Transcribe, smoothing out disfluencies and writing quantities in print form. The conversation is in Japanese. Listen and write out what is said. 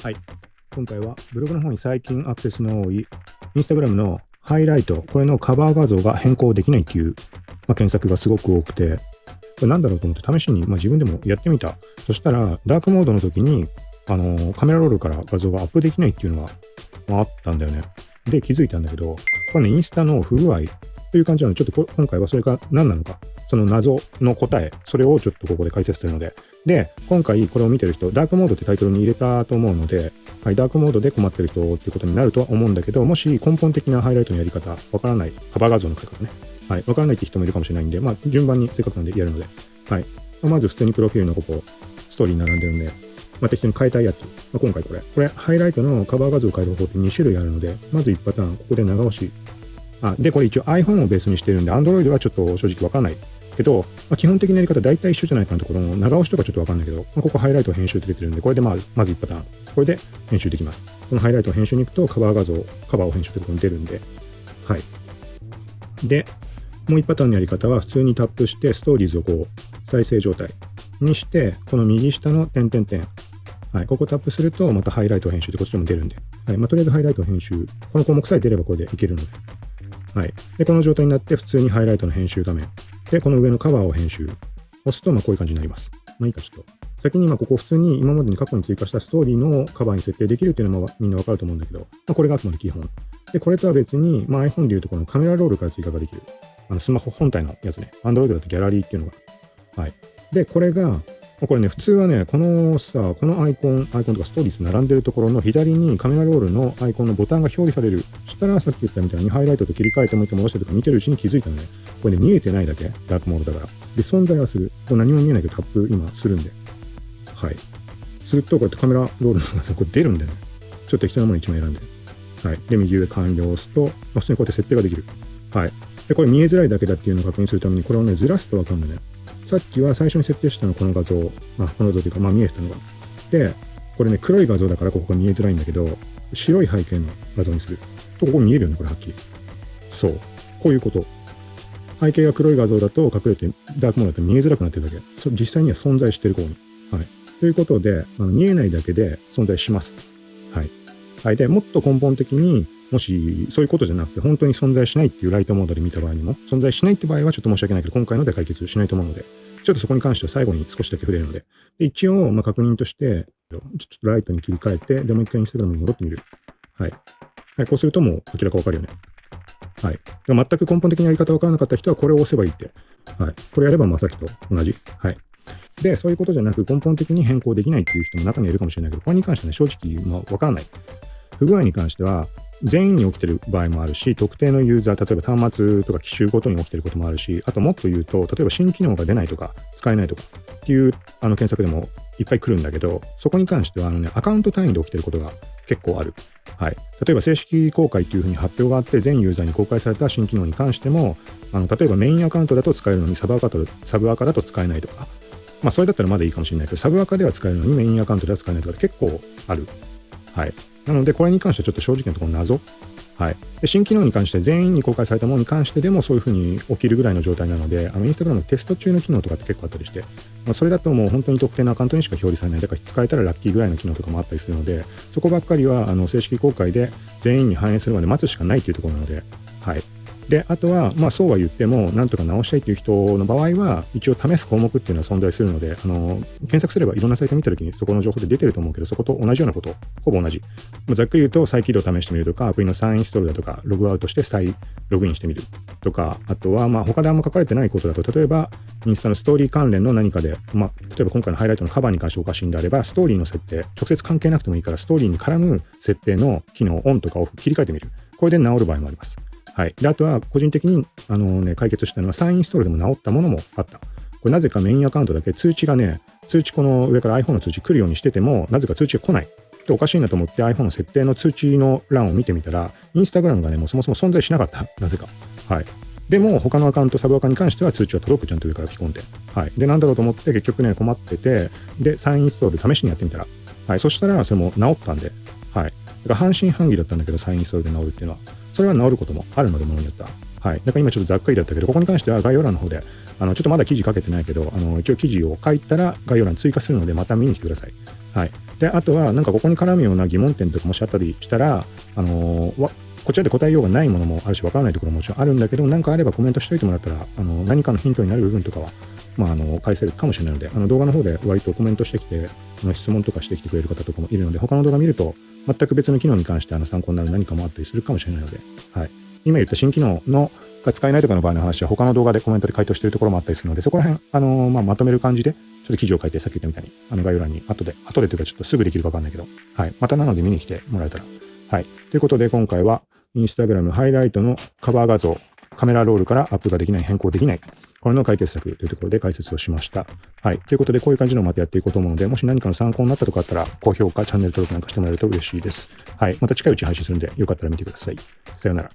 はい。今回はブログの方に最近アクセスの多い Instagram のハイライト、これのカバー画像が変更できないっていう、検索がすごく多くて、これなんだろうと思って試しに、自分でもやってみた。そしたら、ダークモードの時に、カメラロールから画像がアップできないっていうのが、あったんだよね。で、気づいたんだけど、これね、インスタの不具合という感じなので、ちょっと今回はそれが何なのか、その謎の答え、それをちょっとここで解説するので、で、今回これを見てる人、ダークモードってタイトルに入れたと思うので、はい、ダークモードで困ってる人っていうことになるとは思うんだけど、もし根本的なハイライトのやり方、わからない、カバー画像の書き方ね、はい、わからないって人もいるかもしれないんで、順番にせっかくなんでやるので、はい、まず普通にプロフィールのここ、ストーリーに並んでるんで、適当に変えたいやつ、今回これ、ハイライトのカバー画像を変える方法って2種類あるので、まず1パターン、ここで長押し。で、これ一応 iPhone をベースにしてるんで、Android はちょっと正直わからないけど、基本的なやり方大体一緒じゃないかなところの長押しとかちょっとわかんないけど、ここハイライト編集って出てるんで、これでまず1パターン。これで編集できます。このハイライトを編集に行くとカバーを編集ってところに出るんで、はい。で、もう1パターンのやり方は普通にタップしてストーリーズをこう再生状態にして、この右下の点々々、はい、ここタップするとまたハイライト編集でこっちでも出るんで、はい、とりあえずハイライト編集、この項目さえ出ればこれでいけるので、はい。で、この状態になって普通にハイライトの編集画面。で、この上のカバーを編集。押すと、こういう感じになります。いいか、ちょっと。先にここ普通に今までに過去に追加したストーリーのカバーに設定できるっていうのはみんなわかると思うんだけど、これがあくまで基本。で、これとは別に、iPhone でいうとこのカメラロールから追加ができる。スマホ本体のやつね。Android だとギャラリーっていうのが。はい。で、これが、これね、普通はね、このアイコンとかストーリーズ並んでるところの左にカメラロールのアイコンのボタンが表示される。そしたらさっき言ったみたいにハイライトと切り替えてもう一回戻してとか見てるうちに気づいたのね。これね、見えてないだけ。ダークモードだから。で、存在はする。何も見えないけどタップ今するんで。はい。すると、こうやってカメラロールの画像これ出るんだよね。ちょっと適当なもの1枚選んで。はい。で、右上完了を押すと、普通にこうやって設定ができる。はい。で、これ見えづらいだけだっていうのを確認するために、これをね、ずらすとわかるんだよね。さっきは最初に設定したのこの画像。この画像というか、見えてたのが。で、これね、黒い画像だからここが見えづらいんだけど、白い背景の画像にする。と、ここ見えるよね、これはっきり。そう。こういうこと。背景が黒い画像だと隠れて、ダークモードだと見えづらくなってるだけ。実際には存在してるここに。はい。ということで、見えないだけで存在します。はい。はい。で、もっと根本的に、もし、そういうことじゃなくて、本当に存在しないっていうライトモードで見た場合にも、存在しないって場合はちょっと申し訳ないけど、今回ので解決しないと思うので、ちょっとそこに関しては最後に少しだけ触れるので、で一応、確認として、ちょっとライトに切り替えて、でもう一回インスタグラムに戻ってみる。はい。はい、こうするともう明らかわかるよね。はい。全く根本的なやり方わからなかった人はこれを押せばいいって。はい。これやればさっきと同じ。はい。で、そういうことじゃなく根本的に変更できないっていう人も中にはいるかもしれないけど、これに関してはね、正直、わからない。不具合に関しては、全員に起きてる場合もあるし、特定のユーザー、例えば端末とか機種ごとに起きてることもあるし、あともっと言うと、例えば新機能が出ないとか、使えないとかっていう検索でもいっぱい来るんだけど、そこに関してはアカウント単位で起きてることが結構ある。はい。例えば正式公開っていうふうに発表があって、全ユーザーに公開された新機能に関しても、例えばメインアカウントだと使えるのにサブアカだと使えないとか、それだったらまだいいかもしれないけど、サブアカでは使えるのにメインアカウントでは使えないとか結構ある。はい。なので、これに関してはちょっと正直なところ謎。はい。で、新機能に関して全員に公開されたものに関してでもそういうふうに起きるぐらいの状態なので、インスタグラムのテスト中の機能とかって結構あったりして、それだともう本当に特定のアカウントにしか表示されない。だから使えたらラッキーぐらいの機能とかもあったりするので、そこばっかりは正式公開で全員に反映するまで待つしかないというところなので、はい。で、あとは、そうは言っても、なんとか直したいという人の場合は、一応試す項目っていうのは存在するので、検索すればいろんなサイト見たときにそこの情報で出てると思うけど、そこと同じようなこと、ほぼ同じ。ざっくり言うと、再起動を試してみるとか、アプリの再インストールだとか、ログアウトして再ログインしてみるとか、あとは、他であんま書かれてないことだと、例えば、インスタのストーリー関連の何かで、例えば今回のハイライトのカバーに関しておかしいんであれば、ストーリーの設定、直接関係なくてもいいから、ストーリーに絡む設定の機能、オンとかオフ切り替えてみる。これで治る場合もあります。はい。で、あとは、個人的に、解決したのは、再インストールでも治ったものもあった。これなぜかメインアカウントだけ通知この上から iPhone の通知来るようにしてても、なぜか通知が来ない。で、おかしいなと思って iPhone の設定の通知の欄を見てみたら、インスタグラムがね、もうそもそも存在しなかった。なぜか。はい。でも、他のアカウント、サブアカに関しては通知は届く、ちゃんと上からピコンで。はい。で、なんだろうと思って結局ね、困ってて、で、再インストール試しにやってみたら。はい。そしたら、それも治ったんで。はい。だから半信半疑だったんだけど、再インストールで治るっていうのは。それは治ることもあるので、ものによっては。はい。だから今ちょっとざっくりだったけど、ここに関しては概要欄の方で、ちょっとまだ記事書けてないけど、一応記事を書いたら概要欄追加するので、また見に来てください。はい。で、あとは、なんかここに絡むような疑問点とかもしあったりしたら、こちらで答えようがないものもあるし、わからないところももちろんあるんだけど、なんかあればコメントしておいてもらったら、何かのヒントになる部分とかは、返せるかもしれないので、動画の方で割とコメントしてきて、質問とかしてきてくれる方とかもいるので、他の動画見ると、全く別の機能に関して参考になる何かもあったりするかもしれないので、はい。今言った新機能が使えないとかの場合の話は、他の動画でコメントで回答しているところもあったりするので、そこら辺、まとめる感じで、ちょっと記事を書いて、さっき言ったみたいに、概要欄に後でというかちょっとすぐできるかわかんないけど、はい。またなので見に来てもらえたら。はい。ということで、今回は、インスタグラムハイライトのカバー画像、カメラロールからアップができない、変更できない。これの解決策というところで解説をしました。はい。ということで、こういう感じのをまたやっていこうと思うので、もし何かの参考になったとかあったら、高評価、チャンネル登録なんかしてもらえると嬉しいです。はい。また近いうちに配信するんで、よかったら見てください。さよなら。